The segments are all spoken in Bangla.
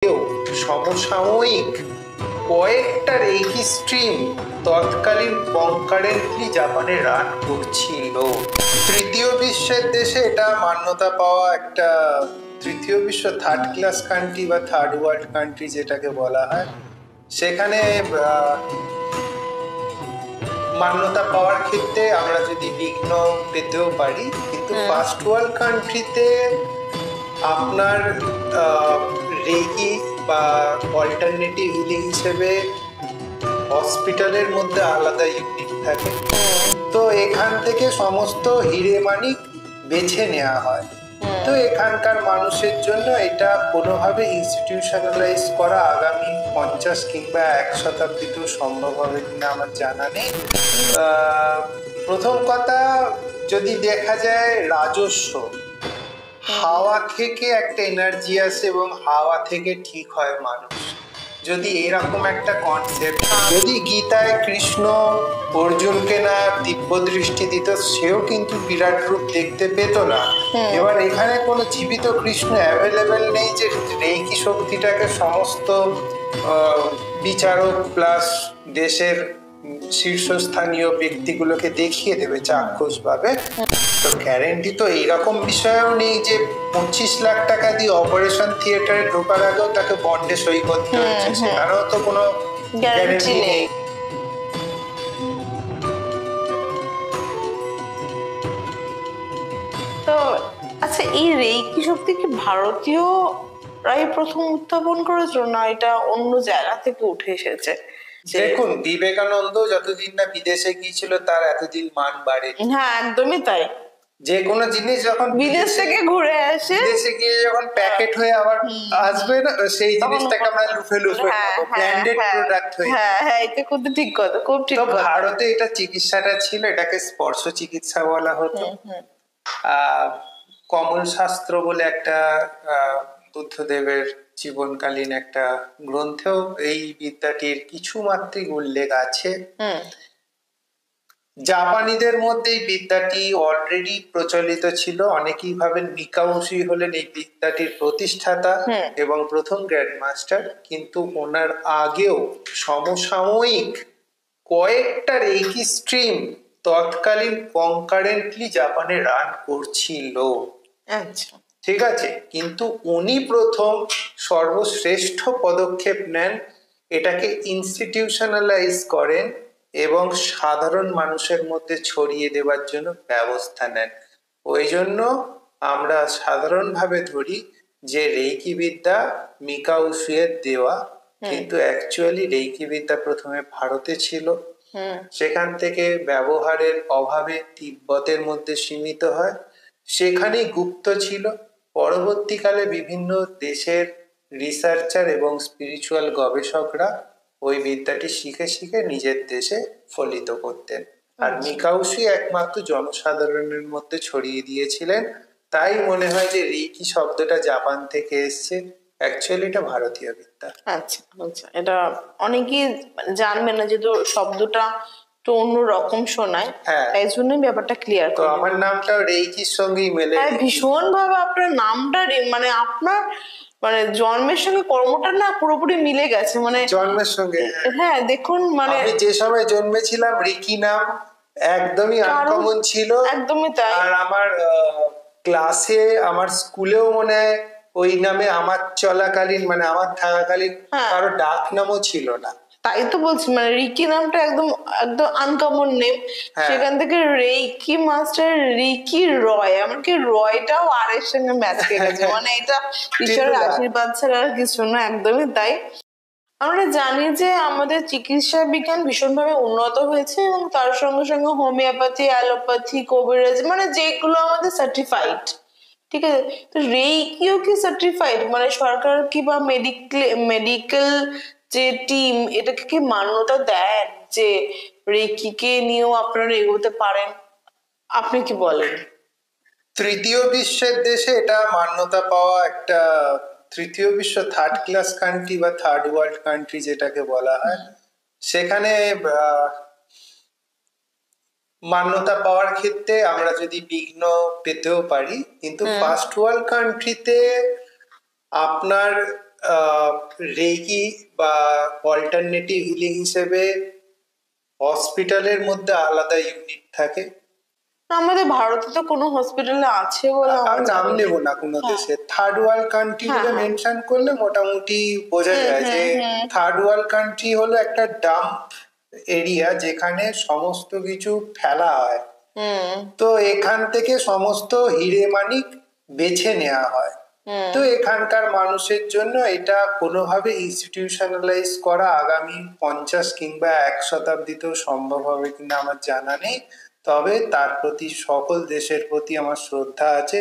সমসাময়িক কয়েকটা রেকি স্ট্রিম তৎকালীন কনকারেন্টলি জাপানে রান করছিল। তৃতীয় বিশ্বের দেশে এটা মান্যতা পাওয়া একটা তৃতীয় বিশ্ব থার্ড ক্লাস কান্ট্রি বা থার্ড ওয়ার্ল্ড কান্ট্রি যেটাকে বলা হয়, সেখানে মান্যতা পাওয়ার ক্ষেত্রে আমরা যদি বিঘ্ন পেতেও পারি, কিন্তু ফার্স্ট ওয়ার্ল্ড কান্ট্রিতে আপনার রেকি বা অল্টারনেটিভ হিলিং হিসেবে হসপিটালের মধ্যে আলাদা ইউনিট থাকে। তো এখান থেকে সমস্ত হিরে মানিক বেছে নেওয়া হয়। তো এখানকার মানুষের জন্য এটা কোনোভাবে ইনস্টিটিউশনালাইজ করা আগামী 50 কিংবা 1 শতাব্দীতেও সম্ভব হবে কিনা আমার জানা নেই। প্রথম কথা, যদি দেখা যায় রাজস্ব, হাওয়া থেকে একটা এনার্জি আসে এবং হাওয়া থেকে ঠিক হয় মানুষ, যদি এরকম একটা কনসেপ্ট, যদি গীতায় কৃষ্ণ অর্জুনকে না দিব্য দৃষ্টি দিত, সেও কিন্তু বিরাট রূপ দেখতে পেত না। এবার এখানে কোনো জীবিত কৃষ্ণ অ্যাভেলেবেল নেই যে রেকি শক্তিটাকে সমস্ত বিচারক প্লাস দেশের শীর্ষস্থানীয় ব্যক্তিগুলোকে দেখিয়ে দেবে চাক্ষুষ ভাবে। তো গ্যারেন্টি তো এইরকম বিষয়েও নেই যে 25 লাখ টাকা দিয়ে অপারেশন থিয়েটারে ঢোকার আগেও তাকে বন্ডে সই করতে হচ্ছে, সেখানেও তো কোনো গ্যারেন্টি নেই। তো আচ্ছা, এই রেকি শক্তি কি ভারতীয়রাই প্রথম উত্থাপন করেছিল, না এটা অন্য জায়গা থেকে উঠে এসেছে? দেখুন, বিবেকানন্দ যতদিন না বিদেশে গিয়েছিল তার এতদিন মান বাড়ে। হ্যাঁ, একদমই তাই। যে কোনো জিনিস যখন বিদেশ থেকে ঘুরে আসে, বিদেশে গিয়ে যখন প্যাকেট হয়ে আবার আসবে না, সেই জিনিসটাকে আমরা লুফে ব্র্যান্ডেড প্রোডাক্ট হয়ে। হ্যাঁ, এটা খুব ঠিক কথা, খুব ঠিক কথা। ভারতে এটা চিকিৎসাটা ছিল, এটাকে স্পর্শ চিকিৎসা বলা হতো। কমল শাস্ত্র বলে একটা বুদ্ধদেবের জীবনকালীন একটা গ্রন্থেও এই বিদ্যাটির কিছু মাত্রিক উল্লেখ আছে। জাপানিদের মধ্যে এই বিদ্যাটি অলরেডি প্রচলিত ছিল। অনেকেই ভাবেন মিকাউশি হলেন এই বিদ্যাটির প্রতিষ্ঠাতা এবং প্রথম গ্র্যান্ড মাস্টার, কিন্তু ওনার আগেও সমসাময়িক কয়েকটা রেকি স্ট্রিম তৎকালীন কনকারেন্টলি জাপানে রান করছিল। আচ্ছা, ঠিক আছে, কিন্তু উনি প্রথম সর্বশ্রেষ্ঠ পদক্ষেপ নেন, এটাকে ইনস্টিটিউশনালাইজ করেন এবং সাধারণ মানুষের মধ্যে ছড়িয়ে দেওয়ার জন্য ব্যবস্থা নেন। ওই জন্য আমরা সাধারণভাবে ধরি যে রেকি বিদ্যা মিকাউশিয়ের দেওয়া, কিন্তু অ্যাকচুয়ালি রেকি বিদ্যা প্রথমে ভারতে ছিল, সেখান থেকে ব্যবহারের অভাবে তিব্বতের মধ্যে সীমিত হয়, সেখানেই গুপ্ত ছিল। পরবর্তীকালে বিভিন্ন দেশের রিসার্চার এবং স্পিরিচুয়াল গবেষকরা ওই বিদ্যাটি শিখে শিখে নিজের দেশে ফলিত করতেন। আর মিকাউশি একমাত্র জনসাধারণের মধ্যে ছড়িয়ে দিয়েছিলেন। তাই মনে হয় যে রেকি শব্দটা জাপান থেকে এসছে, অ্যাকচুয়ালি এটা ভারতীয় বিদ্যা। আচ্ছা আচ্ছা, এটা অনেকেই জানবে না, যেহেতু শব্দটা তো অন্যরকম শোনায়, তাই জন্যই ব্যাপারটা ক্লিয়ার। তো আমার নামটা রেকির সঙ্গেই মেলে। ভীষণ ভাবে আপনার নামটা, মানে আপনার মানে জন্মের সঙ্গে কর্মটা না পুরোপুরি মিলে গেছে, মানে জন্মের সঙ্গে। হ্যাঁ, দেখুন, মানে আমি যে সময় জন্মেছিলাম রেকি নাম একদমই আনকমন ছিল। একদমই তাই। আর আমার ক্লাসে, আমার স্কুলেও মনে হয় ওই নামে আমার চলাকালীন, মানে আমার থাকাকালীন কারো ডাক নামও ছিল না। তাই তো বলছি, মানে রিকি নামটা একদম একদম আনকমন নেম। সেখান থেকে রেকি মাস্টার রিকি রয়, এমনকি রয়টাও আর এর সঙ্গে ম্যাচ খেয়ে গেছে, মানে এটা ঈশ্বরের আশীর্বাদ ছাড়া আর কিছু না। একদমই তাই। আমরা জানি যে আমাদের চিকিৎসা বিজ্ঞান ভীষণভাবে উন্নত হয়েছে এবং তার সঙ্গে সঙ্গে হোমিওপ্যাথি, অ্যালোপ্যাথি, কবিরাজ, মানে যেগুলো আমাদের সার্টিফাইড, ঠিক আছে। তো রেকিও কি সার্টিফাইড, মানে সরকার কি বা মেডিকেল যে টিম এটাকে কি মান্যতা দেন যে রেকিকে নিয়েও আপনারা এগোতে পারেন? আপনি কি বলেন? তৃতীয় বিশ্বের দেশে এটা মান্যতা পাওয়া একটা তৃতীয় বিশ্ব থার্ড ক্লাস কান্ট্রি বা থার্ড ওয়ার্ল্ড কান্ট্রি যেটাকে বলা হয়, সেখানে মান্যতা পাওয়ার ক্ষেত্রে আমরা যদি বিঘ্ন পেতেও পারি, কিন্তু ফার্স্ট ওয়ার্ল্ড কান্ট্রিতে আপনার রেকি বা অল্টারনেটিভ হিলিং হিসেবে হসপিটালের মধ্যে আলাদা ইউনিট থাকে। আমাদের ভারতে তো কোনো হসপিটালে আছে বলে আর আমার নাম জানা নেব নেই। না কোনো হ্যাঁ। দেশে, থার্ড ওয়ার্ল্ড কান্ট্রি হ্যাঁ, বলে হ্যাঁ। মেনশন করলে মোটামুটি বোঝা যায় যে থার্ড ওয়ার্ল্ড কান্ট্রি হলো একটা ডাম্প এরিয়া যেখানে সমস্ত কিছু ফেলা হয়। তো এখান থেকে সমস্ত হিরে মানিক বেছে নেওয়া হয়। তো এখানকার মানুষের জন্য এটা কোনোভাবে ইনস্টিটিউশনালাইজ করা আগামী 50 কিংবা 1 শতাব্দীতেও সম্ভব হবে কিনা আমার জানা নেই। তবে তার প্রতি সকল দেশের প্রতি আমার শ্রদ্ধা আছে,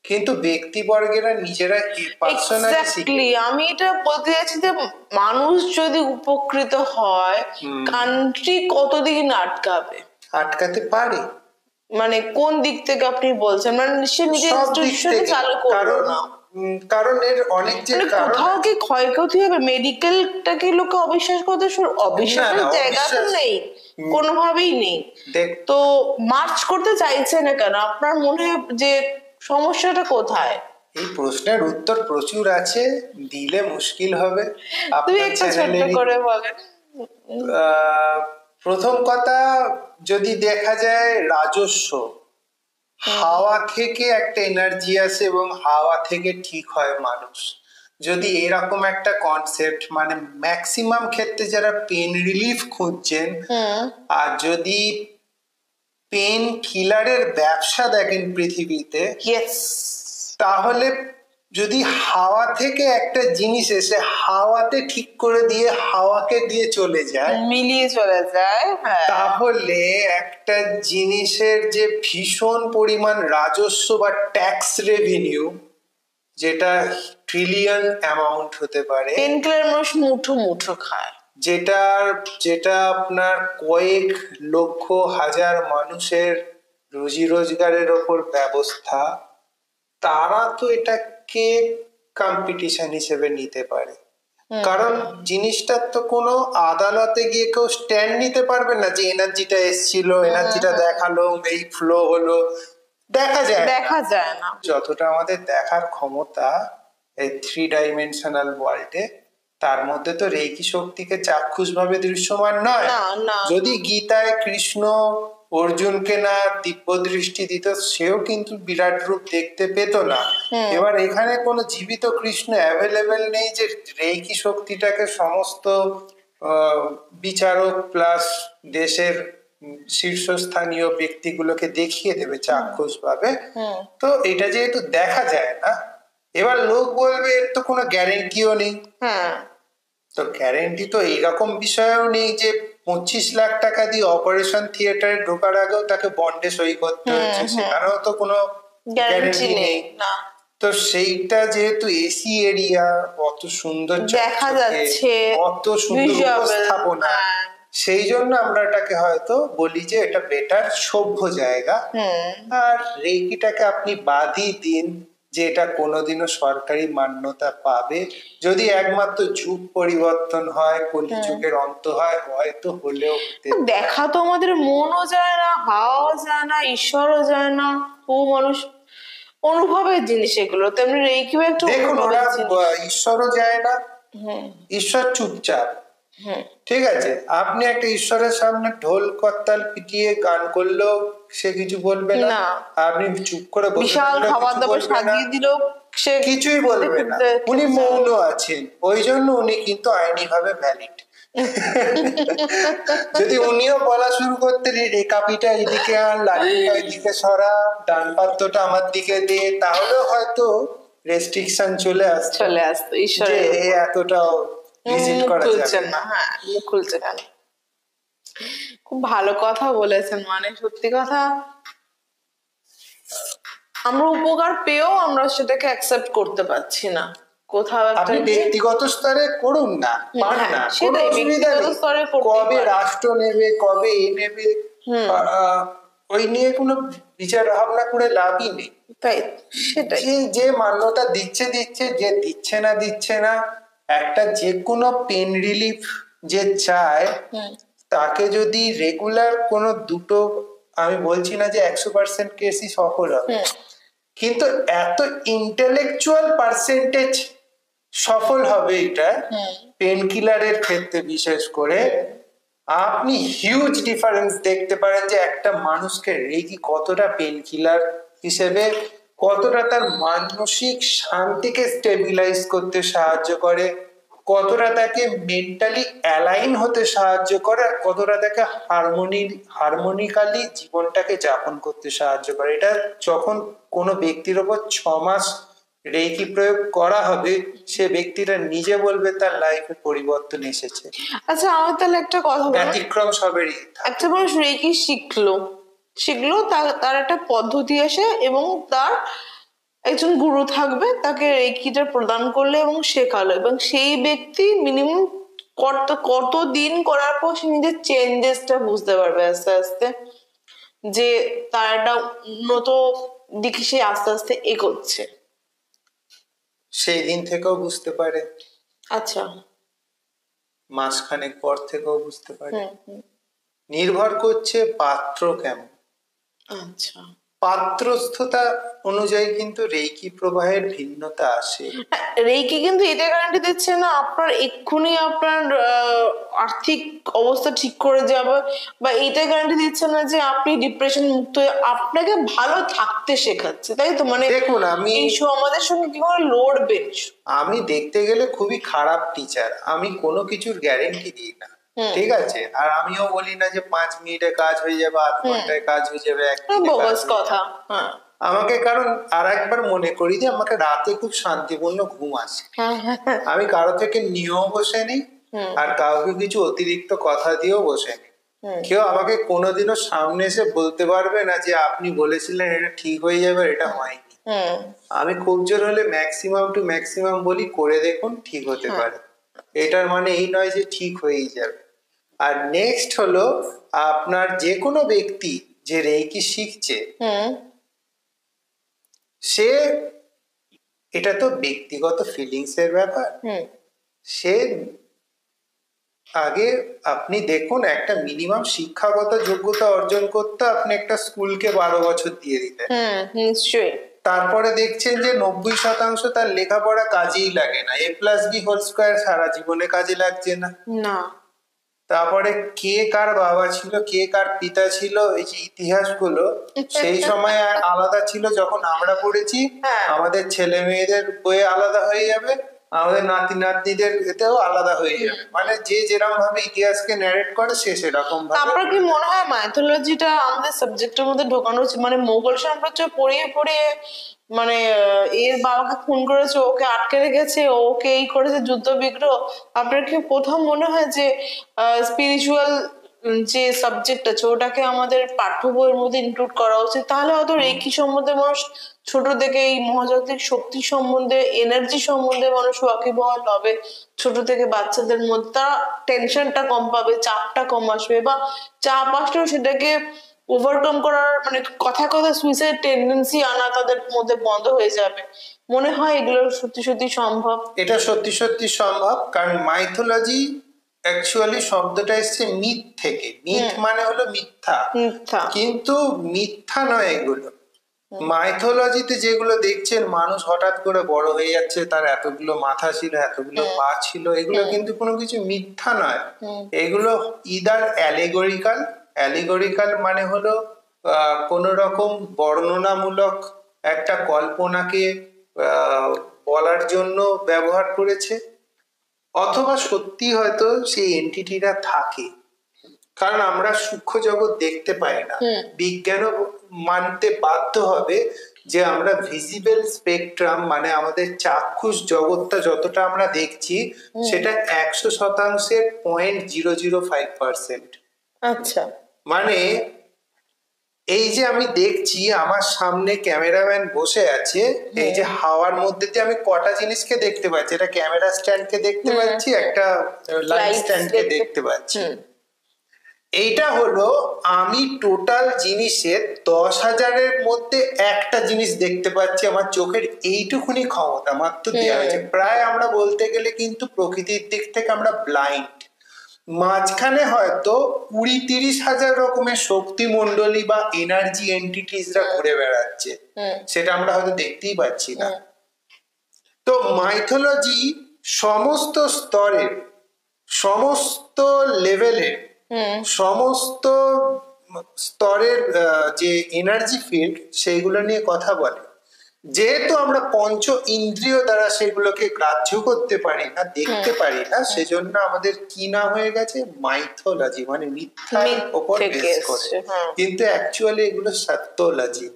কিন্তু ব্যক্তিবর্গেরা নিজেরা পার্সোনালি এক্স্যাক্টলি, আমি এটা বলতে চাইছি যে মানুষ যদি উপকৃত হয়, কান্ট্রি কতদিন আটকাবে? আটকাতে পারে। মানে কোন দিক থেকে আপনি বলছেন? মানে সে নিজের সব দিক ইনস্টিটিউশন থেকে। চালু করলো কারণ না, কারণ এর অনেক যে মানে কারণ কোথাও কি ক্ষয়ক্ষতি হবে? মেডিকেলটাকে লোকে অবিশ্বাস করতে শুরু, অবিশ্বাসের জায়গা তো অবিশ্বাস নেই, কোনোভাবেই নেই। দেখ, তো মার্চ করতে চাইছে না কেন? আপনার মনে হয় যে সমস্যাটা কোথায়? এই প্রশ্নের উত্তর প্রচুর আছে, দিলে মুশকিল হবে। তুমি আপনার একটা ছোট্ট চ্যানেলেরই করে বলেন। প্রথম কথা, যদি দেখা যায় রাজস্ব, হাওয়া থেকে একটা এনার্জি আসে এবং হাওয়া থেকে ঠিক হয় মানুষ। যদি এরকম একটা কনসেপ্ট, মানে ম্যাক্সিমাম ক্ষেত্রে যারা পেন রিলিফ খুঁজছেন, আর যদি পেন কিলারের ব্যবসা দেখেন পৃথিবীতে, তাহলে যদি হাওয়া থেকে একটা জিনিস এসে হাওয়াতে ঠিক করে দিয়ে হাওয়াকে দিয়ে চলে যায়, মিলিয়ে চলে যায়, তাহলে একটা জিনিসের যে ভীষণ পরিমাণ রাজস্ব বা ট্যাক্স রেভিনিউ, যেটা ট্রিলিয়ন অ্যামাউন্ট হতে পারে, পেনকিলার মানুষ মুঠো মুঠো খায়, যেটা আপনার কয়েক লক্ষ হাজার মানুষের রুজি রোজগারের ওপর ব্যবস্থা, তারা তো এটাকে কম্পিটিশন হিসেবে নিতে পারে। কারণ জিনিসটার তো কোনো আদালতে গিয়ে কেউ স্ট্যান্ড নিতে পারবে না যে এনার্জিটা এসছিল, এনার্জিটা দেখালো, এই ফ্লো হলো, দেখা যায় না। যতটা আমাদের দেখার ক্ষমতা এই 3 ডাইমেনশনাল ওয়ার্ল্ডে, তার মধ্যে তো রেকি শক্তিকে চাক্ষুষ ভাবে দৃশ্যমান নয়। যদি গীতায় কৃষ্ণ অর্জুনকে না দিব্য দৃষ্টি দিত, সেও কিন্তু বিরাট রূপ দেখতে পেত না। এবার এখানে কোনো জীবিত কৃষ্ণ অ্যাভেলেবেল নেই যে রেকি শক্তিটাকে সমস্ত বিচারক প্লাস দেশের শীর্ষস্থানীয় ব্যক্তিগুলোকে দেখিয়ে দেবে চাক্ষুষ ভাবে। তো এটা যেহেতু দেখা যায় না, এবার লোক বলবে এর তো কোনো গ্যারেন্টিও নেই। তো গ্যারেন্টি তো এইরকম বিষয়েও নেই যে 25 লাখ টাকা দিয়ে অপারেশন থিয়েটারে ঢোকার আগেও তাকে বন্ডে সই করতে হচ্ছে, সেখানেও তো কোনো গ্যারেন্টি নেই। তো সেইটা যেহেতু এসি এরিয়া, অত সুন্দর দেখা যাচ্ছে, অত সুন্দর উপস্থাপনা, সেই জন্য আমরা এটাকে হয়তো বলি যে এটা বেটার সভ্য জায়গা। আর রেকিটাকে আপনি বাদই দিন যে এটা কোনোদিনও সরকারি মান্যতা পাবে, যদি একমাত্র যুগ পরিবর্তন হয়, কলিযুগের অন্ত হয়, হয়তো হলেও দেখা তো আমাদের মনও যায় না, হাওয়াও যায় না, ঈশ্বরও যায় না, ও মানুষ অনুভবের জিনিস এগুলো। তেমনি রেকিও একটু দেখুন, ওরা ঈশ্বরও যায় না, ঈশ্বর চুপচাপ। ঠিক আছে, আপনি একটা ঈশ্বরের সামনে ঢোল করতাল পিটিয়ে গান করলেও সে কিছু বলবে না, আপনি চুপ করে বিশাল খাবার দাবার সাজিয়ে দিল সে কিছুই বলবে না, উনি মৌন আছেন, ওই জন্য উনি কিন্তু আইনি ভাবে ভ্যালিড। যদি উনিও বলা শুরু করতেন রেকাপিটা এদিকে আর লাঠিটা এদিকে সরা, ডান পাত্রটা আমার দিকে দিয়ে, তাহলে হয়তো রেস্ট্রিকশন চলে আসতো ঈশ্বরের, এতটাও ভিজিট করা যাবে না। মুখ খুলছে কেন? খুব ভালো কথা বলেছেন, মানে সত্যি কথা, আমরা উপকার পেয়েও আমরা সেটাকে অ্যাকসেপ্ট করতে পারছি না। কোথাও আপনি ব্যক্তিগত স্তরে করুন না, পান না, সেটাই ব্যক্তিগত স্তরে কবে রাষ্ট্র নেবে, কবে এ নেবে, ওই নিয়ে কোনো বিচার ভাবনা করে লাভই নেই। তাই সেটাই, যে মান্যতা দিচ্ছে, যে দিচ্ছে না, একটা যে কোনো পেন রিলিফ যে চায়, তাকে যদি রেগুলার কোনো দুটো, আমি বলছি না যে 100% কেসই সফল হবে, কিন্তু এত ইন্টেলেকচুয়াল পার্সেন্টেজ সফল হবে এটা পেন কিলারের ক্ষেত্রে বিশেষ করে। আপনি হিউজ ডিফারেন্স দেখতে পারেন যে একটা মানুষকে রেকি কতটা পেন কিলার হিসেবে, কতটা তার মানসিক শান্তিকে স্টেবিলাইজ করতে সাহায্য করে, কতটা তাকে মেন্টালি অ্যালাইন হতে সাহায্য করে, আর কতটা তাকে হারমোনিক্যালি জীবনটাকে যাপন করতে সাহায্য করে। এটা যখন কোনো ব্যক্তির ওপর 6 মাস রেকি প্রয়োগ করা হবে, সে ব্যক্তিটা নিজে বলবে তার লাইফে পরিবর্তন এসেছে। আচ্ছা আমার তাহলে একটা কথা বলো, ব্যতিক্রম সবেরই একটা মানুষ রেকি শিখলো তার একটা পদ্ধতি আসে এবং তার একজন গুরু থাকবে, তাকে রেকিটা প্রদান করলে এবং শেখালো, এবং সেই ব্যক্তি মিনিমাম কত দিন করার পর সে নিজের চেঞ্জেসটা বুঝতে পারবে আস্তে আস্তে, যে তার একটা উন্নত দিকে সে আস্তে আস্তে এগোচ্ছে। সেই দিন থেকেও বুঝতে পারে, আচ্ছা, মাসখানেক পর থেকেও বুঝতে পারে। নির্ভর করছে পাত্র কেমন। আচ্ছা, পাত্রস্থতা অনুযায়ী কিন্তু রেকি প্রবাহের ভিন্নতা আসে। রেকি কিন্তু এটা গ্যারান্টি দিচ্ছে না আপনার এক্ষুনি আপনার আর্থিক অবস্থা ঠিক করে যাবে, বা এইটা গ্যারান্টি দিচ্ছে না যে আপনি ডিপ্রেশন মুক্ত হয়ে, আপনাকে ভালো থাকতে শেখাচ্ছে, তাই তো? মানে দেখুন, আমি এই আমাদের সঙ্গে কি করে লড়বেন। আমি দেখতে গেলে খুবই খারাপ টিচার, আমি কোনো কিছুর গ্যারেন্টি দিই না, ঠিক আছে? আর আমিও বলি না যে 5 মিনিটে কাজ হয়ে যাবে, 8 ঘন্টায় কাজ হয়ে যাবে, কথা। আমাকে, কারণ আর একবার মনে করি যে আমাকে রাতে খুব শান্তিপূর্ণ ঘুম আসে, আমি কারো থেকে নিয়েও বসে নেই, আর কাউকে কিছু অতিরিক্ত কথা দিয়েও বসে নেই। কেউ আমাকে কোনোদিনও সামনে এসে বলতে পারবে না যে আপনি বলেছিলেন এটা ঠিক হয়ে যাবে, এটা হয়নি। আমি খুব জোর হলে ম্যাক্সিমাম টু ম্যাক্সিমাম বলি করে দেখুন, ঠিক হতে পারে। এটার মানে এই নয় যে ঠিক হয়েই যাবে। আর নেক্সট হলো, আপনার যে কোনো ব্যক্তি যে রেকি শিখছে, সে, এটা তো ব্যক্তিগত ফিলিংস এর ব্যাপার, সে আগে আপনি দেখুন একটা মিনিমাম শিক্ষাগত যোগ্যতা অর্জন করতে আপনি একটা স্কুলকে 12 বছর দিয়ে দিতেন, নিশ্চয়ই। তারপরে দেখছেন যে 90% তার লেখাপড়া কাজেই লাগে না, a+b² সারা জীবনে কাজে লাগছে না। তারপরে কে কার বাবা ছিল, কে কার পিতা ছিল, এই যে ইতিহাসগুলো সেই সময় আলাদা ছিল যখন আমরা পড়েছি, আমাদের ছেলে মেয়েদের বইয়ে আলাদা হয়ে যাবে, আমাদের নাতি নাতনিদের এতেও আলাদা হয়ে যাবে, মানে যে যেরকম ভাবে ইতিহাসকে ন্যারেট করে সে সেরকম ভাবে। আপনার কি মনে হয় মাইথোলজিটা আমাদের সাবজেক্টের মধ্যে ঢোকানো উচিত? মানে মোগল সাম্রাজ্য পড়িয়ে পড়িয়ে, মানে এর বাবাকে খুন করেছে, ওকে আটকে রেখেছে, ওকে এই করেছে, যুদ্ধ বিগ্রহ। আপনার কি প্রথম মনে হয় যে স্পিরিচুয়াল যে সাবজেক্ট আছে ওটাকে আমাদের পাঠ্য বইয়ের মধ্যে ইনক্লুড করা উচিত? তাহলে হয়তো রেকি সম্বন্ধে মানুষ ছোট থেকে, এই মহাজাগতিক শক্তি সম্বন্ধে, এনার্জি সম্বন্ধে মানুষ ওয়াকিবহাল হবে ছোট থেকে। বাচ্চাদের মধ্যে তারা টেনশনটা কম পাবে, চাপটা কম আসবে, বা চাপ আসলেও সেটাকে ওভারকাম করার, মানে কথা সুইসাইড টেন্ডেন্সি আনা তাদের মধ্যে বন্ধ হয়ে যাবে। মনে হয় এগুলো সত্যি সত্যি সম্ভব? এটা সত্যি সত্যি সম্ভব, কারণ মাইথোলজি অ্যাকচুয়ালি শব্দটা এসছে মিথ থেকে। মিথ মানে হলো মিথ্যা, কিন্তু মিথ্যা নয় এগুলো। মাইথোলজিতে যেগুলো দেখছেন মানুষ হঠাৎ করে বড় হয়ে যাচ্ছে, তার এতগুলো মাথা ছিল, এতগুলো পা ছিল, এগুলো কিন্তু কোনো কিছু মিথ্যা নয়। এগুলো ইদার অ্যালিগরিক্যাল মানে হলো কোন রকম বর্ণনামূলক একটা কল্পনাকে বলার জন্য ব্যবহার করেছে, অথবা সত্যি হয়তো সেই এন্টিটিটা থাকে, কারণ আমরা সূক্ষ্ম জগৎ দেখতে পাই না। বিজ্ঞানও মানতে বাধ্য হবে যে আমরা ভিজিবল স্পেকট্রাম, মানে আমাদের চাক্ষুষ জগৎটা যতটা আমরা দেখছি সেটা 100%-এর 0.005%। আচ্ছা, মানে এই যে আমি দেখছি আমার সামনে ক্যামেরাম্যান বসে আছে, এই যে হাওয়ার মধ্যে দিয়ে আমি কটা জিনিসকে দেখতে পাচ্ছি, এটা ক্যামেরা স্ট্যান্ডকে দেখতে পাচ্ছি, একটা লাইট স্ট্যান্ডকে দেখতে পাচ্ছি। এইটা হলো আমি টোটাল জিনিসের 10,000-এর মধ্যে একটা জিনিস দেখতে পাচ্ছি, আমার চোখের এইটুকুনি ক্ষমতা মাত্র দেওয়া হয়েছে। প্রায় আমরা বলতে গেলে কিন্তু প্রকৃতির দিক থেকে আমরা ব্লাইন্ড। মাঝখানে হয়তো 20-30 হাজার রকমের শক্তি মন্ডলী বা এনার্জি এন্টিটিসরা ঘুরে বেড়াচ্ছে, সেটা আমরা হয়তো দেখতেই পাচ্ছি না। তো মাইথোলজি সমস্ত স্তরের, সমস্ত লেভেলের, সমস্ত স্তরের যে এনার্জি ফিল্ড সেইগুলো নিয়ে কথা বলে। যেহেতু আমরা পঞ্চ ইন্দ্রিয় দ্বারা সেগুলোকে গ্রাহ্য করতে পারি না, দেখতে পারি না, সেজন্য আমাদের কি নাম হয়ে গেছে মাইথোলজি, মানে মিথ্যার উপর বেস করে। কিন্তু অ্যাকচুয়ালি এগুলো সত্যলজি।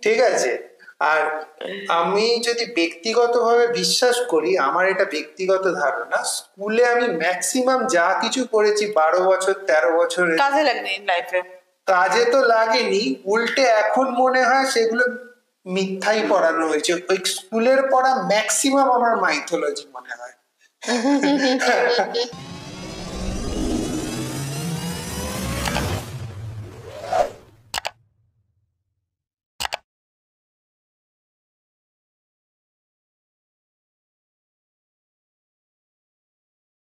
ঠিক আছে। আর আমি যদি ব্যক্তিগতভাবে বিশ্বাস করি, আমার এটা ব্যক্তিগত ধারণা, স্কুলে আমি ম্যাক্সিমাম যা কিছু করেছি 12 বছর 13 বছরে, কাজে লাগেনি লাইফে, কাজে তো লাগেনি, উল্টে এখন মনে হয় সেগুলো মিথ্যাই পড়ানো হয়েছে। ওই স্কুলের পড়া ম্যাক্সিমাম আমার মাইথোলজি মনে হয়।